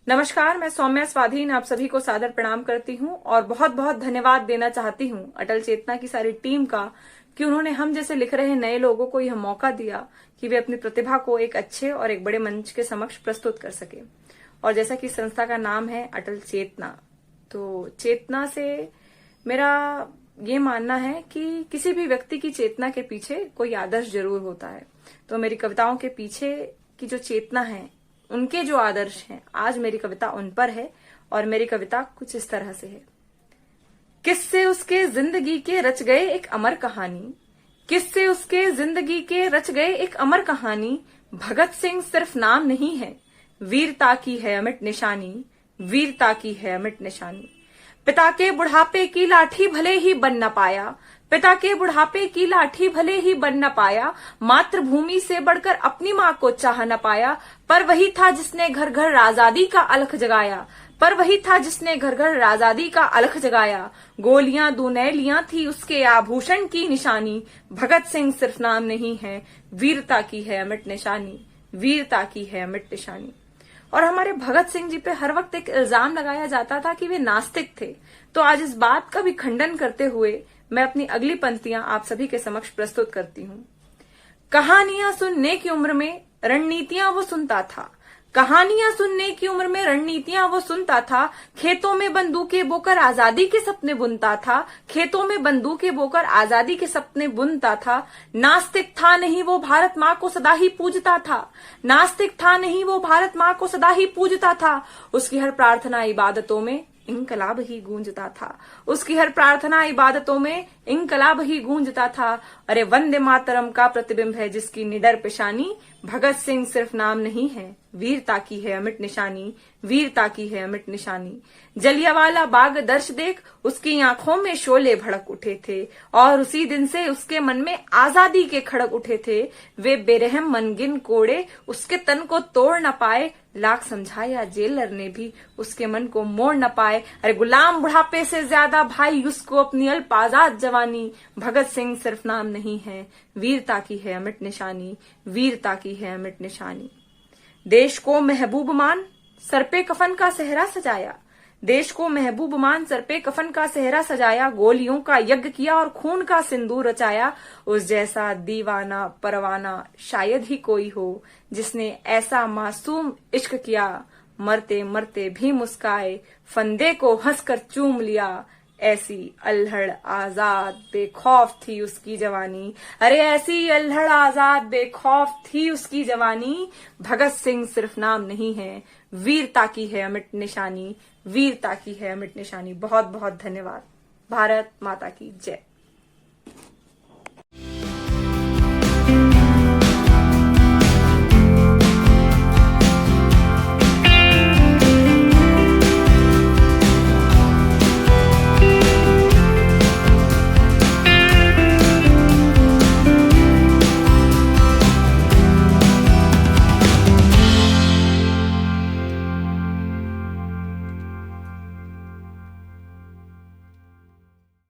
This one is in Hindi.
नमस्कार, मैं सौम्या स्वाधीन आप सभी को सादर प्रणाम करती हूं और बहुत बहुत धन्यवाद देना चाहती हूं अटल चेतना की सारी टीम का कि उन्होंने हम जैसे लिख रहे नए लोगों को यह मौका दिया कि वे अपनी प्रतिभा को एक अच्छे और एक बड़े मंच के समक्ष प्रस्तुत कर सके। और जैसा कि संस्था का नाम है अटल चेतना, तो चेतना से मेरा ये मानना है कि किसी भी व्यक्ति की चेतना के पीछे कोई आदर्श जरूर होता है। तो मेरी कविताओं के पीछे की जो चेतना है, उनके जो आदर्श हैं, आज मेरी कविता उन पर है और मेरी कविता कुछ इस तरह से है। किससे उसके जिंदगी के रच गए एक अमर कहानी, किससे उसके जिंदगी के रच गए एक अमर कहानी। भगत सिंह सिर्फ नाम नहीं है, वीरता की है अमिट निशानी, वीरता की है अमिट निशानी। पिता के बुढ़ापे की लाठी भले ही बन न पाया, पिता के बुढ़ापे की लाठी भले ही बन न पाया, मातृभूमि से बढ़कर अपनी मां को चाह न पाया, पर वही था जिसने घर घर आजादी का अलख जगाया, पर वही था जिसने घर घर आजादी का अलख जगाया। गोलियां दुनैलियां थी उसके आभूषण की निशानी, भगत सिंह सिर्फ नाम नहीं है, वीरता की है अमिट निशानी, वीरता की है अमिट निशानी। और हमारे भगत सिंह जी पे हर वक्त एक इल्जाम लगाया जाता था कि वे नास्तिक थे। तो आज इस बात का भी खंडन करते हुए मैं अपनी अगली पंक्तियां आप सभी के समक्ष प्रस्तुत करती हूँ। कहानियां सुनने की उम्र में रणनीतियां वो सुनता था, कहानियां सुनने की उम्र में रणनीतियां वो सुनता था, खेतों में बंदूकें बोकर आजादी के सपने बुनता था, खेतों में बंदूकें बोकर आजादी के सपने बुनता था। नास्तिक था नहीं वो भारत माँ को सदा ही पूजता था, नास्तिक था नहीं वो भारत माँ को सदा ही पूजता था। उसकी हर प्रार्थना इबादतों में इंकलाब ही गूंजता था, उसकी हर प्रार्थना इबादतों में इंकलाब ही गूंजता था। अरे वंदे मातरम का प्रतिबिंब है जिसकी निडर पेशानी, भगत सिंह सिर्फ नाम नहीं है, वीरता की है अमिट निशानी, वीरता की है अमिट निशानी। जलियांवाला बाग दर्श देख उसकी आंखों में शोले भड़क उठे थे और उसी दिन से उसके मन में आजादी के खड़क उठे थे। वे बेरहम मनगिन कोड़े उसके तन को तोड़ न पाए, लाख समझाया जेलर ने भी उसके मन को मोड़ न पाए। अरे गुलाम बुढ़ापे से ज्यादा भाई उसको अपनी अल्प आजाद जवानी, भगत सिंह सिर्फ नाम नहीं है, वीरता की है अमिट निशानी, वीरता की है अमिट निशानी। देश को महबूब मान सर पे कफन का सेहरा सजाया, देश को महबूब मान सर पे कफन का सेहरा सजाया, गोलियों का यज्ञ किया और खून का सिंदूर रचाया। उस जैसा दीवाना परवाना शायद ही कोई हो जिसने ऐसा मासूम इश्क किया, मरते मरते भी मुस्काए फंदे को हंसकर चूम लिया। ऐसी अल्हड़ आजाद बेखौफ थी उसकी जवानी, अरे ऐसी अल्हड़ आजाद बेखौफ थी उसकी जवानी। भगत सिंह सिर्फ नाम नहीं है, वीरता की है अमिट निशानी, वीरता की है अमिट निशानी। बहुत बहुत धन्यवाद। भारत माता की जय।